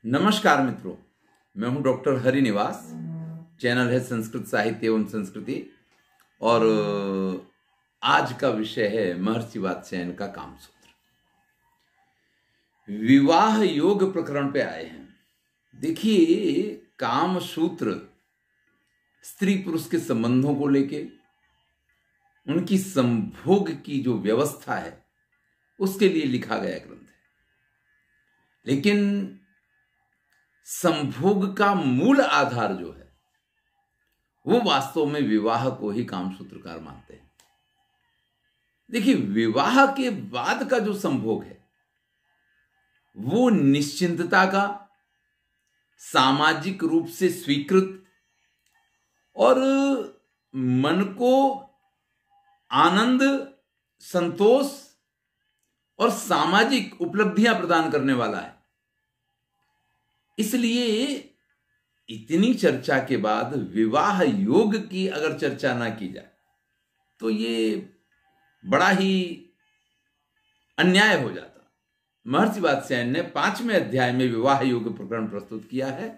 नमस्कार मित्रों, मैं हूं डॉक्टर हरिनिवास। चैनल है संस्कृत साहित्य एवं संस्कृति और आज का विषय है महर्षि वात्स्यायन का कामसूत्र। विवाह योग प्रकरण पे आए हैं। देखिए, कामसूत्र स्त्री पुरुष के संबंधों को लेके उनकी संभोग की जो व्यवस्था है उसके लिए लिखा गया ग्रंथ है, लेकिन संभोग का मूल आधार जो है वो वास्तव में विवाह को ही कामसूत्रकार मानते हैं। देखिए, विवाह के बाद का जो संभोग है वो निश्चिंतता का, सामाजिक रूप से स्वीकृत और मन को आनंद, संतोष और सामाजिक उपलब्धियां प्रदान करने वाला है। इसलिए इतनी चर्चा के बाद विवाह योग की अगर चर्चा ना की जाए तो ये बड़ा ही अन्याय हो जाता। महर्षि वात्स्यायन ने 5वें अध्याय में विवाह योग प्रकरण प्रस्तुत किया है।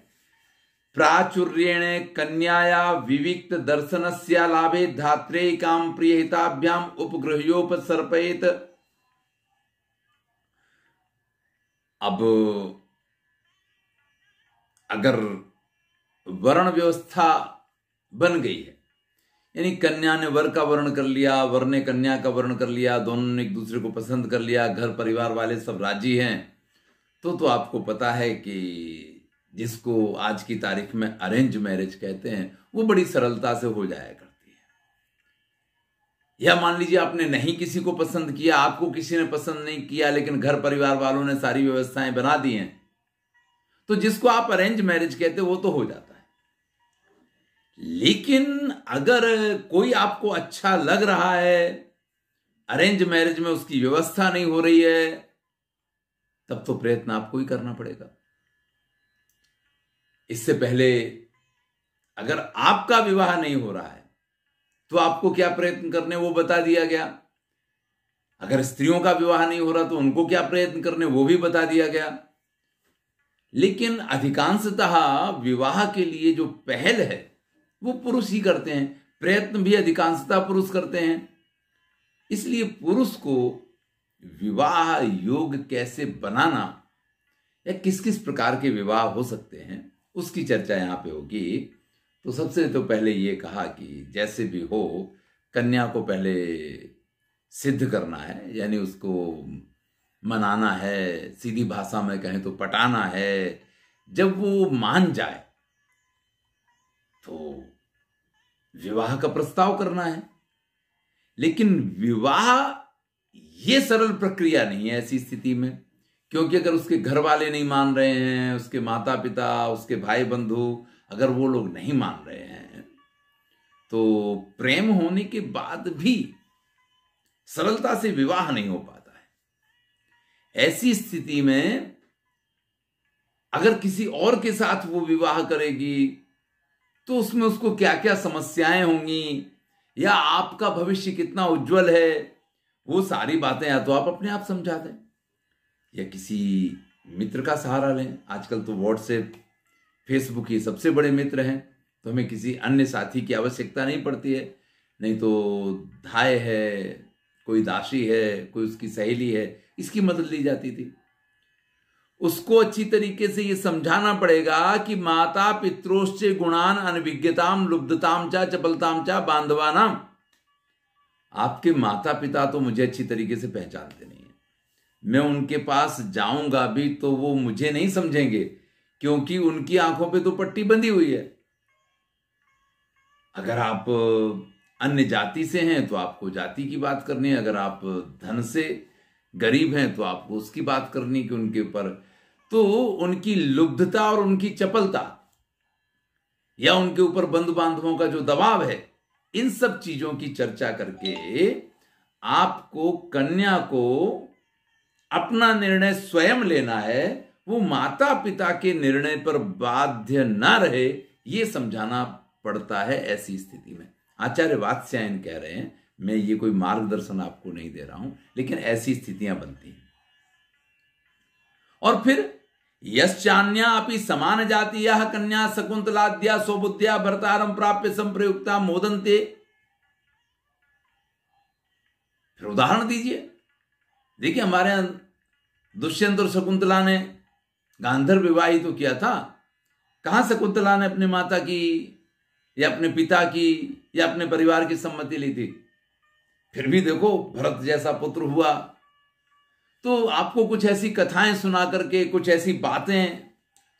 प्राचुर्येण कन्याया विविक्त दर्शनस्य लाभे धात्रे काम प्रियहिताभ्याम उपगृह्योपसर्पयेत। अब अगर वर्ण व्यवस्था बन गई है, यानी कन्या ने वर का वर्ण कर लिया, वर ने कन्या का वर्ण कर लिया, दोनों ने एक दूसरे को पसंद कर लिया, घर परिवार वाले सब राजी हैं, तो आपको पता है कि जिसको आज की तारीख में अरेंज मैरिज कहते हैं वो बड़ी सरलता से हो जाया करती है। या मान लीजिए आपने नहीं किसी को पसंद किया, आपको किसी ने पसंद नहीं किया, लेकिन घर परिवार वालों ने सारी व्यवस्थाएं बना दी हैं, तो जिसको आप अरेंज मैरिज कहते हैं वो तो हो जाता है। लेकिन अगर कोई आपको अच्छा लग रहा है, अरेंज मैरिज में उसकी व्यवस्था नहीं हो रही है, तब तो प्रयत्न आपको ही करना पड़ेगा। इससे पहले अगर आपका विवाह नहीं हो रहा है तो आपको क्या प्रयत्न करने वो बता दिया गया। अगर स्त्रियों का विवाह नहीं हो रहा तो उनको क्या प्रयत्न करने वो भी बता दिया गया। लेकिन अधिकांशतः विवाह के लिए जो पहल है वो पुरुष ही करते हैं, प्रयत्न भी अधिकांशतः पुरुष करते हैं। इसलिए पुरुष को विवाह योग कैसे बनाना या किस किस प्रकार के विवाह हो सकते हैं उसकी चर्चा यहां पे होगी। तो सबसे तो पहले ये कहा कि जैसे भी हो कन्या को पहले सिद्ध करना है, यानी उसको मनाना है, सीधी भाषा में कहें तो पटाना है। जब वो मान जाए तो विवाह का प्रस्ताव करना है। लेकिन विवाह ये सरल प्रक्रिया नहीं है ऐसी स्थिति में, क्योंकि अगर उसके घर वाले नहीं मान रहे हैं, उसके माता पिता, उसके भाई बंधु अगर वो लोग नहीं मान रहे हैं, तो प्रेम होने के बाद भी सरलता से विवाह नहीं हो पाता। ऐसी स्थिति में अगर किसी और के साथ वो विवाह करेगी तो उसमें उसको क्या क्या समस्याएं होंगी, या आपका भविष्य कितना उज्जवल है, वो सारी बातें या तो आप अपने आप समझा दें या किसी मित्र का सहारा लें। आजकल तो व्हाट्सएप, फेसबुक ही सबसे बड़े मित्र हैं, तो हमें किसी अन्य साथी की आवश्यकता नहीं पड़ती है। नहीं तो धाय है, कोई दासी है, कोई उसकी सहेली है, इसकी मदद ली जाती थी। उसको अच्छी तरीके से ये समझाना पड़ेगा कि माता पित्रोश्च गुणान अनभिज्ञताम लुब्धताम चा चपलताम चा बांधवानाम। आपके माता पिता तो मुझे अच्छी तरीके से पहचानते नहीं है, मैं उनके पास जाऊंगा भी तो वो मुझे नहीं समझेंगे, क्योंकि उनकी आंखों पे तो पट्टी बंधी हुई है। अगर आप अन्य जाति से हैं तो आपको जाति की बात करनी है, अगर आप धन से गरीब हैं तो आपको उसकी बात करनी कि उनके ऊपर तो उनकी लुब्धता और उनकी चपलता या उनके ऊपर बंधु बांधवों का जो दबाव है, इन सब चीजों की चर्चा करके आपको कन्या को अपना निर्णय स्वयं लेना है, वो माता पिता के निर्णय पर बाध्य ना रहे, ये समझाना पड़ता है ऐसी स्थिति में। आचार्य वात्स्यायन कह रहे हैं, मैं ये कोई मार्गदर्शन आपको नहीं दे रहा हूं, लेकिन ऐसी स्थितियां बनती हैं। और फिर यश्चान्या अपि समान जातीयाः कन्या शकुंतलाद्या स्वबुद्ध्या भर्तारं प्राप्य संप्रयुक्ता मोदन्ते। फिर उदाहरण दीजिए। देखिए, हमारे यहां दुष्यंत और शकुंतला ने गांधर्व विवाह ही तो किया था। कहां शकुंतला ने अपनी माता की या अपने पिता की या अपने परिवार की सम्मति ली थी? फिर भी देखो, भरत जैसा पुत्र हुआ। तो आपको कुछ ऐसी कथाएं सुना करके, कुछ ऐसी बातें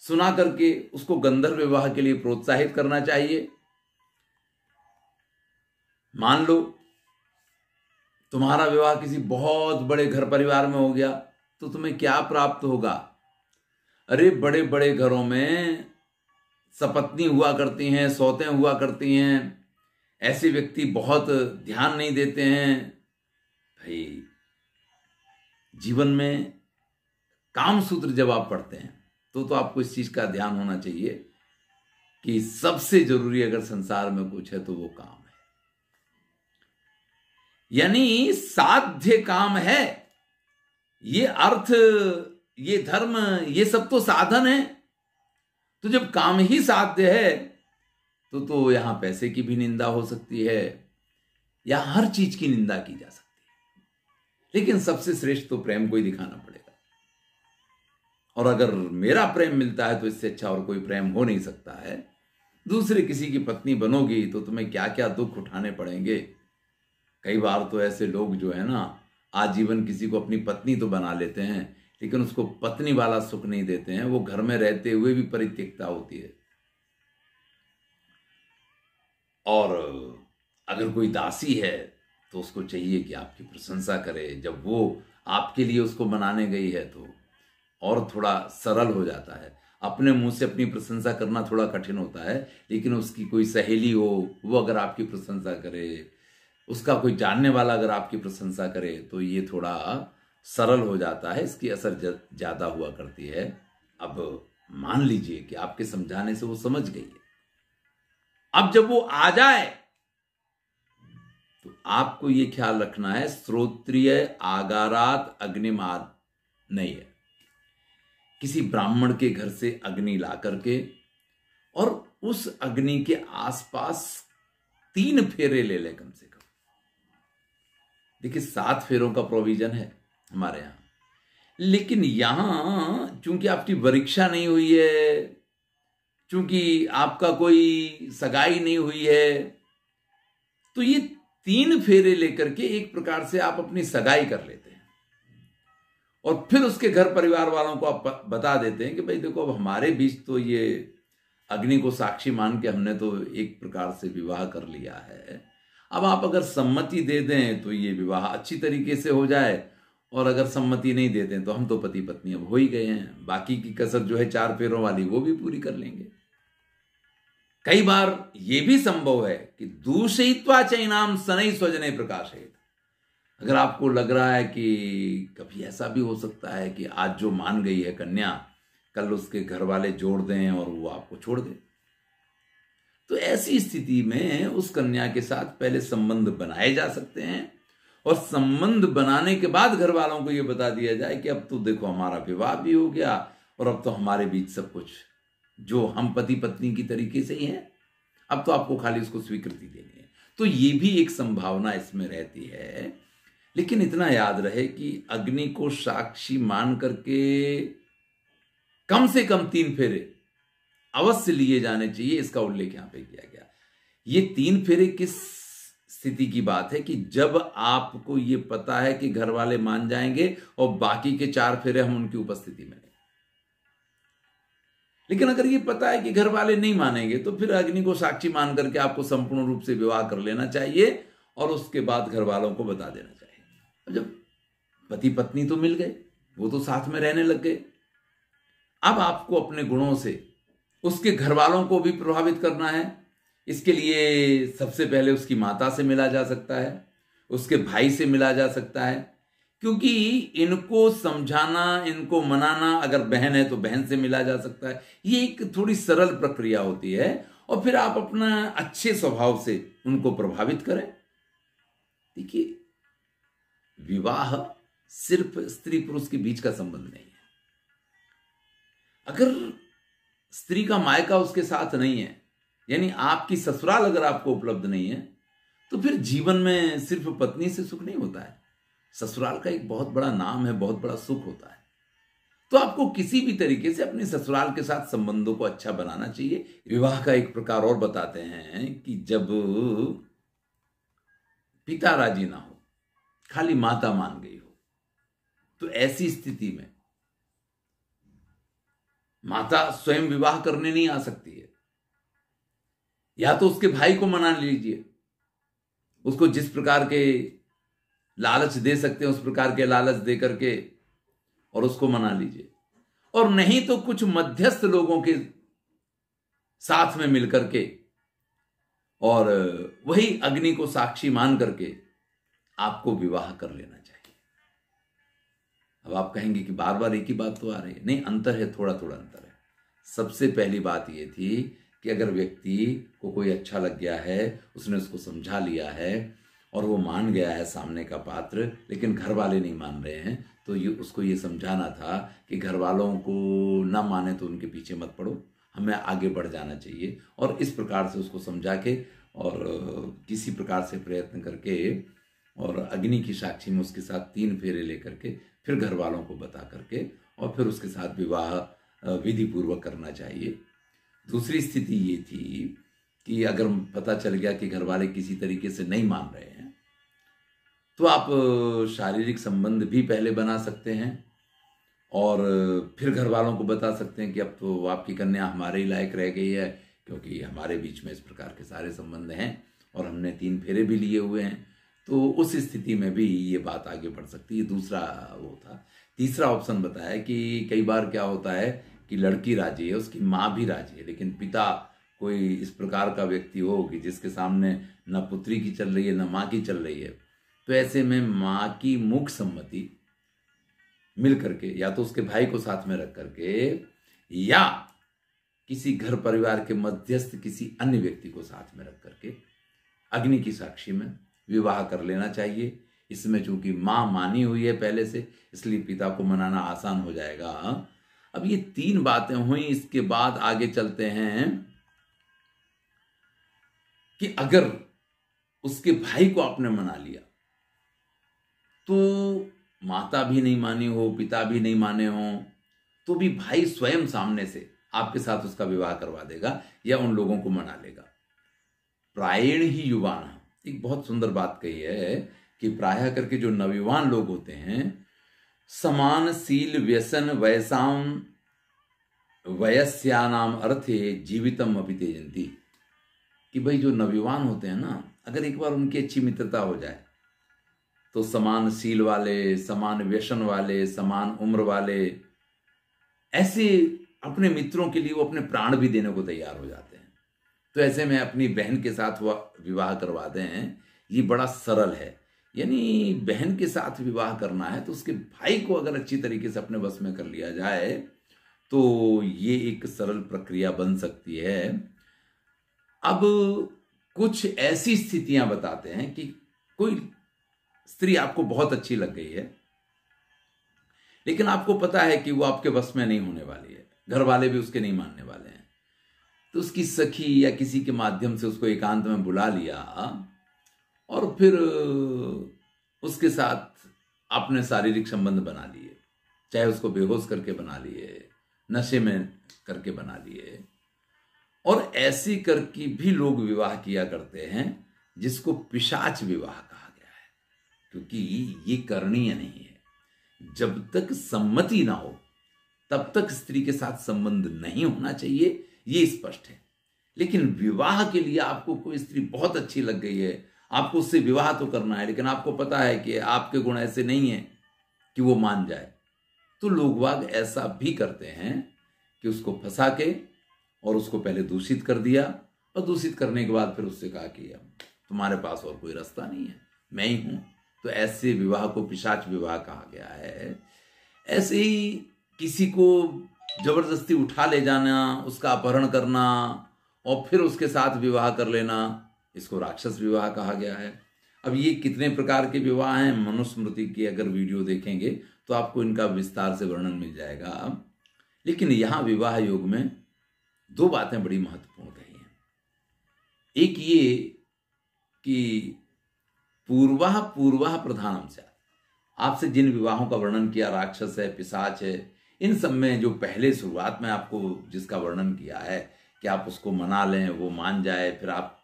सुना करके उसको गंधर्व विवाह के लिए प्रोत्साहित करना चाहिए। मान लो तुम्हारा विवाह किसी बहुत बड़े घर परिवार में हो गया, तो तुम्हें क्या प्राप्त होगा? अरे बड़े बड़े घरों में सपत्नी हुआ करती हैं, सौतें हुआ करती हैं, ऐसे व्यक्ति बहुत ध्यान नहीं देते हैं। भाई, जीवन में काम सूत्र जब आप पढ़ते हैं तो आपको इस चीज का ध्यान होना चाहिए कि सबसे जरूरी अगर संसार में कुछ है तो वो काम है, यानी साध्य काम है। ये अर्थ, ये धर्म, ये सब तो साधन है। तो जब काम ही साध्य है तो यहां पैसे की भी निंदा हो सकती है, या हर चीज की निंदा की जा सकती है। लेकिन सबसे श्रेष्ठ तो प्रेम को ही दिखाना पड़ेगा। और अगर मेरा प्रेम मिलता है तो इससे अच्छा और कोई प्रेम हो नहीं सकता है। दूसरे किसी की पत्नी बनोगी तो तुम्हें क्या क्या दुख उठाने पड़ेंगे। कई बार तो ऐसे लोग जो है ना, आजीवन किसी को अपनी पत्नी तो बना लेते हैं, लेकिन उसको पत्नी वाला सुख नहीं देते हैं। वो घर में रहते हुए भी परित्यक्ता होती है। और अगर कोई दासी है तो उसको चाहिए कि आपकी प्रशंसा करे। जब वो आपके लिए उसको बनाने गई है तो और थोड़ा सरल हो जाता है। अपने मुंह से अपनी प्रशंसा करना थोड़ा कठिन होता है, लेकिन उसकी कोई सहेली हो, वो अगर आपकी प्रशंसा करे, उसका कोई जानने वाला अगर आपकी प्रशंसा करे, तो ये थोड़ा सरल हो जाता है, इसकी असर ज्यादा हुआ करती है। अब मान लीजिए कि आपके समझाने से वो समझ गई है। अब जब वो आ जाए तो आपको ये ख्याल रखना है, श्रोत्रिय आगारात अग्निमाद नहीं है। किसी ब्राह्मण के घर से अग्नि ला करके और उस अग्नि के आसपास 3 फेरे ले ले कम से कम। देखिए, 7 फेरों का प्रोविजन है हमारे यहां, लेकिन यहां चूंकि आपकी परीक्षा नहीं हुई है, चूंकि आपका कोई सगाई नहीं हुई है, तो ये 3 फेरे लेकर के एक प्रकार से आप अपनी सगाई कर लेते हैं। और फिर उसके घर परिवार वालों को आप बता देते हैं कि भाई देखो, अब हमारे बीच तो ये अग्नि को साक्षी मान के हमने तो एक प्रकार से विवाह कर लिया है। अब आप अगर सम्मति दे दें तो ये विवाह अच्छी तरीके से हो जाए, और अगर सम्मति नहीं देते तो हम तो पति पत्नी अब हो ही गए हैं। बाकी की कसर जो है 4 फेरों वाली, वो भी पूरी कर लेंगे। कई बार ये भी संभव है कि दूषयित्वा चैनाम शनै स्वजने प्रकाशयेत्। अगर आपको लग रहा है कि कभी ऐसा भी हो सकता है कि आज जो मान गई है कन्या, कल उसके घर वाले जोड़ दें और वो आपको छोड़ दे, तो ऐसी स्थिति में उस कन्या के साथ पहले संबंध बनाए जा सकते हैं। और संबंध बनाने के बाद घर वालों को यह बता दिया जाए कि अब तो देखो, हमारा विवाह भी हो गया और अब तो हमारे बीच सब कुछ जो हम पति पत्नी की तरीके से ही है, अब तो आपको खाली उसको स्वीकृति देनी है। तो ये भी एक संभावना इसमें रहती है। लेकिन इतना याद रहे कि अग्नि को साक्षी मान करके कम से कम 3 फेरे अवश्य लिए जाने चाहिए। इसका उल्लेख यहां पे किया गया। ये 3 फेरे किस स्थिति की बात है कि जब आपको ये पता है कि घर वाले मान जाएंगे और बाकी के 4 फेरे हम उनकी उपस्थिति में नहीं। लेकिन अगर ये पता है कि घर वाले नहीं मानेंगे तो फिर अग्नि को साक्षी मान करके आपको संपूर्ण रूप से विवाह कर लेना चाहिए और उसके बाद घर वालों को बता देना चाहिए। जब पति पत्नी तो मिल गए, वो तो साथ में रहने लग गए, अब आपको अपने गुणों से उसके घर वालों को भी प्रभावित करना है। इसके लिए सबसे पहले उसकी माता से मिला जा सकता है, उसके भाई से मिला जा सकता है, क्योंकि इनको समझाना, इनको मनाना, अगर बहन है तो बहन से मिला जा सकता है। ये एक थोड़ी सरल प्रक्रिया होती है और फिर आप अपना अच्छे स्वभाव से उनको प्रभावित करें। देखिए, विवाह सिर्फ स्त्री पुरुष के बीच का संबंध नहीं है। अगर स्त्री का मायका उसके साथ नहीं है, यानी आपकी ससुराल अगर आपको उपलब्ध नहीं है, तो फिर जीवन में सिर्फ पत्नी से सुख नहीं होता है। ससुराल का एक बहुत बड़ा नाम है, बहुत बड़ा सुख होता है। तो आपको किसी भी तरीके से अपने ससुराल के साथ संबंधों को अच्छा बनाना चाहिए। विवाह का एक प्रकार और बताते हैं कि जब पिता राजी ना हो, खाली माता मान गई हो, तो ऐसी स्थिति में माता स्वयं विवाह करने नहीं आ सकती है। या तो उसके भाई को मना लीजिए, उसको जिस प्रकार के लालच दे सकते हैं उस प्रकार के लालच दे करके और उसको मना लीजिए, और नहीं तो कुछ मध्यस्थ लोगों के साथ में मिलकर के और वही अग्नि को साक्षी मान करके आपको विवाह कर लेना चाहिए। अब आप कहेंगे कि बार बार एक ही बात तो आ रही है। नहीं, अंतर है, थोड़ा थोड़ा अंतर है। सबसे पहली बात यह थी कि अगर व्यक्ति को कोई अच्छा लग गया है, उसने उसको समझा लिया है और वो मान गया है सामने का पात्र, लेकिन घर वाले नहीं मान रहे हैं, तो उसको ये समझाना था कि घर वालों को ना माने तो उनके पीछे मत पड़ो, हमें आगे बढ़ जाना चाहिए। और इस प्रकार से उसको समझा के और किसी प्रकार से प्रयत्न करके और अग्नि की साक्षी में उसके साथ 3 फेरे लेकर के फिर घर वालों को बता करके और फिर उसके साथ विवाह विधि पूर्वक करना चाहिए। दूसरी स्थिति ये थी कि अगर पता चल गया कि घर वाले किसी तरीके से नहीं मान रहे हैं, तो आप शारीरिक संबंध भी पहले बना सकते हैं और फिर घर वालों को बता सकते हैं कि अब तो आपकी कन्या हमारे ही लायक रह गई है, क्योंकि हमारे बीच में इस प्रकार के सारे संबंध हैं और हमने 3 फेरे भी लिए हुए हैं। तो उस स्थिति में भी ये बात आगे बढ़ सकती है। दूसरा वो था। तीसरा ऑप्शन बताया कि कई बार क्या होता है कि लड़की राजी है, उसकी माँ भी राजी है, लेकिन पिता कोई इस प्रकार का व्यक्ति हो कि जिसके सामने न पुत्री की चल रही है न माँ की चल रही है, तो ऐसे में माँ की मुख सम्मति मिल करके या तो उसके भाई को साथ में रख करके या किसी घर परिवार के मध्यस्थ किसी अन्य व्यक्ति को साथ में रख करके अग्नि की साक्षी में विवाह कर लेना चाहिए। इसमें चूंकि माँ मानी हुई है पहले से, इसलिए पिता को मनाना आसान हो जाएगा। अब ये 3 बातें हुई। इसके बाद आगे चलते हैं कि अगर उसके भाई को आपने मना लिया, तो माता भी नहीं मानी हो, पिता भी नहीं माने हो, तो भी भाई स्वयं सामने से आपके साथ उसका विवाह करवा देगा या उन लोगों को मना लेगा। प्रायेण ही युवान, एक बहुत सुंदर बात कही है कि प्रायः करके जो नवयुवान लोग होते हैं, समान शील व्यसन वयसाम वयस्यानाम अर्थे जीवितम अपि त्यजन्ति, कि भाई जो नवयुवान होते हैं ना, अगर एक बार उनकी अच्छी मित्रता हो जाए तो समान शील वाले, समान व्यसन वाले, समान उम्र वाले, ऐसे अपने मित्रों के लिए वो अपने प्राण भी देने को तैयार हो जाते हैं। तो ऐसे में अपनी बहन के साथ विवाह करवा दें, ये बड़ा सरल है। यानी बहन के साथ विवाह करना है तो उसके भाई को अगर अच्छी तरीके से अपने वश में कर लिया जाए तो ये एक सरल प्रक्रिया बन सकती है। अब कुछ ऐसी स्थितियां बताते हैं कि कोई स्त्री आपको बहुत अच्छी लग गई है, लेकिन आपको पता है कि वो आपके वश में नहीं होने वाली है, घर वाले भी उसके नहीं मानने वाले हैं, तो उसकी सखी या किसी के माध्यम से उसको एकांत में बुला लिया और फिर उसके साथ आपने शारीरिक संबंध बना लिए, चाहे उसको बेहोश करके बना लिए, नशे में करके बना लिए। और ऐसी करके भी लोग विवाह किया करते हैं जिसको पिशाच विवाह कहा गया है, क्योंकि ये करणीय नहीं है। जब तक सम्मति ना हो तब तक स्त्री के साथ संबंध नहीं होना चाहिए, ये स्पष्ट है। लेकिन विवाह के लिए आपको कोई स्त्री बहुत अच्छी लग गई है, आपको उससे विवाह तो करना है, लेकिन आपको पता है कि आपके गुण ऐसे नहीं है कि वो मान जाए, तो लोग वाग ऐसा भी करते हैं कि उसको फंसा के और उसको पहले दूषित कर दिया और दूषित करने के बाद फिर उससे कहा कि तुम्हारे पास और कोई रास्ता नहीं है, मैं ही हूं। तो ऐसे विवाह को पिशाच विवाह कहा गया है। ऐसे ही किसी को जबरदस्ती उठा ले जाना, उसका अपहरण करना और फिर उसके साथ विवाह कर लेना, इसको राक्षस विवाह कहा गया है। अब ये कितने प्रकार के विवाह हैं, मनुस्मृति की अगर वीडियो देखेंगे तो आपको इनका विस्तार से वर्णन मिल जाएगा। लेकिन यहां विवाह योग में दो बातें बड़ी महत्वपूर्ण कही हैं। एक ये कि पूर्वाह पूर्वाह प्रधानम से, आपसे जिन विवाहों का वर्णन किया, राक्षस है, पिशाच है, इन सब में जो पहले शुरुआत में आपको जिसका वर्णन किया है कि आप उसको मना लें, वो मान जाए, फिर आप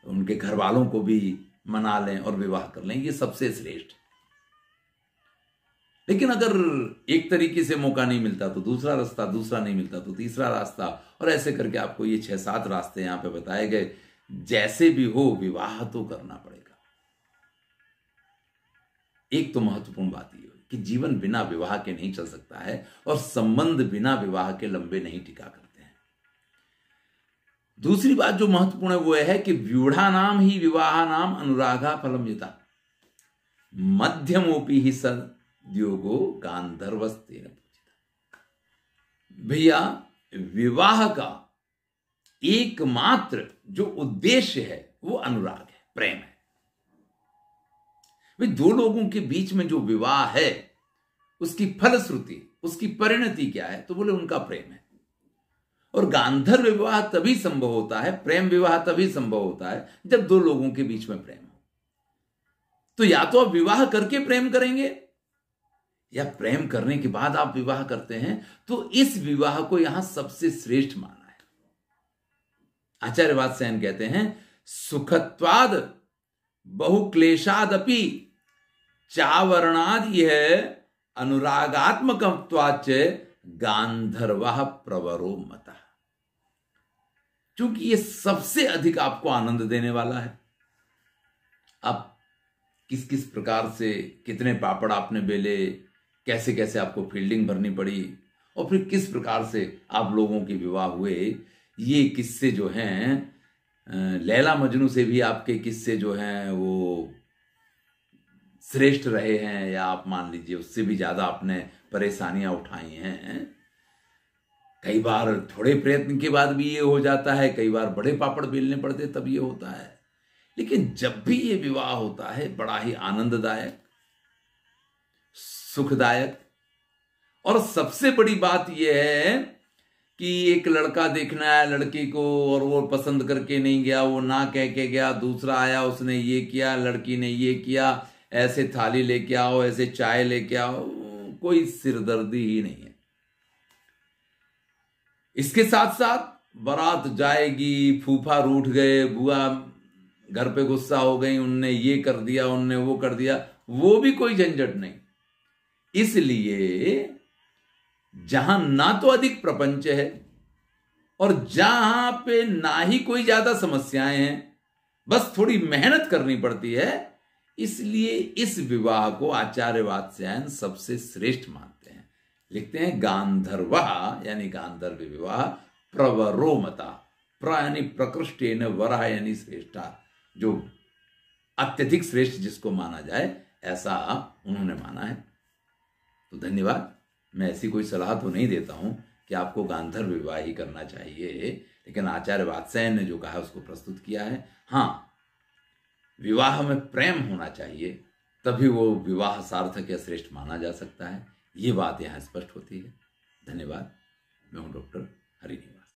उनके घर वालों को भी मना लें और विवाह कर लें, ये सबसे श्रेष्ठ। लेकिन अगर एक तरीके से मौका नहीं मिलता तो दूसरा रास्ता, दूसरा नहीं मिलता तो तीसरा रास्ता, और ऐसे करके आपको ये 6-7 रास्ते यहां पे बताए गए। जैसे भी हो विवाह तो करना पड़ेगा। एक तो महत्वपूर्ण बात यह कि जीवन बिना विवाह के नहीं चल सकता है और संबंध बिना विवाह के लंबे नहीं टिका करते हैं। दूसरी बात जो महत्वपूर्ण है वो है कि व्यूढ़ा नाम ही विवाह नाम अनुरागा फलम युता मध्यमोपी ही सद्योगो गांधर्वस्तेन पूजिता। भैया, विवाह का एकमात्र जो उद्देश्य है वो अनुराग है, प्रेम है। भाई, दो लोगों के बीच में जो विवाह है उसकी फलश्रुति, उसकी परिणति क्या है? तो बोले उनका प्रेम है। और गांधर्व विवाह तभी संभव होता है, प्रेम विवाह तभी संभव होता है जब दो लोगों के बीच में प्रेम हो। तो या तो आप विवाह करके प्रेम करेंगे या प्रेम करने के बाद आप विवाह करते हैं, तो इस विवाह को यहां सबसे श्रेष्ठ माना है। आचार्य वात्स्यायन कहते हैं, सुखत्वाद बहुक्लेशादपि चावरणाद यह अनुरागात्मकत्वाच गांधर्वः प्रवरो मतः। क्योंकि ये सबसे अधिक आपको आनंद देने वाला है। अब किस किस प्रकार से कितने पापड़ आपने बेले, कैसे कैसे आपको फील्डिंग भरनी पड़ी, और फिर किस प्रकार से आप लोगों के विवाह हुए, ये किस्से जो हैं, लैला मजनू से भी आपके किस्से जो हैं वो श्रेष्ठ रहे हैं, या आप मान लीजिए उससे भी ज्यादा आपने परेशानियां उठाई हैं। कई बार थोड़े प्रयत्न के बाद भी ये हो जाता है, कई बार बड़े पापड़ बेलने पड़ते तब ये होता है। लेकिन जब भी ये विवाह होता है बड़ा ही आनंददायक, सुखदायक। और सबसे बड़ी बात यह है कि एक लड़का देखना है लड़की को और वो पसंद करके नहीं गया, वो ना कह के गया, दूसरा आया उसने ये किया, लड़की ने ये किया, ऐसे थाली लेके आओ, ऐसे चाय लेके आओ, कोई सिरदर्दी ही नहीं है। इसके साथ साथ बारात जाएगी, फूफा रूठ गए, बुआ घर पे गुस्सा हो गई, उनने ये कर दिया, उनने वो कर दिया, वो भी कोई झंझट नहीं। इसलिए जहां ना तो अधिक प्रपंच है और जहां पे ना ही कोई ज्यादा समस्याएं हैं, बस थोड़ी मेहनत करनी पड़ती है, इसलिए इस विवाह को आचार्य वात्स्यायन सबसे श्रेष्ठ मानते हैं। लिखते हैं गांधर्वा यानी गांधर्व विवाह प्रवरो मता, प्र यानी प्रकृष्टेन, वरा यानी श्रेष्ठा, जो अत्यधिक श्रेष्ठ जिसको माना जाए, ऐसा उन्होंने माना है। तो धन्यवाद। मैं ऐसी कोई सलाह तो नहीं देता हूं कि आपको गांधर्व विवाह ही करना चाहिए, लेकिन आचार्य वात्स्यायन ने जो कहा उसको प्रस्तुत किया है। हां, विवाह में प्रेम होना चाहिए, तभी वो विवाह सार्थक या श्रेष्ठ माना जा सकता है। ये बात यहां स्पष्ट होती है। धन्यवाद। मैं हूं डॉक्टर हरिनिवास।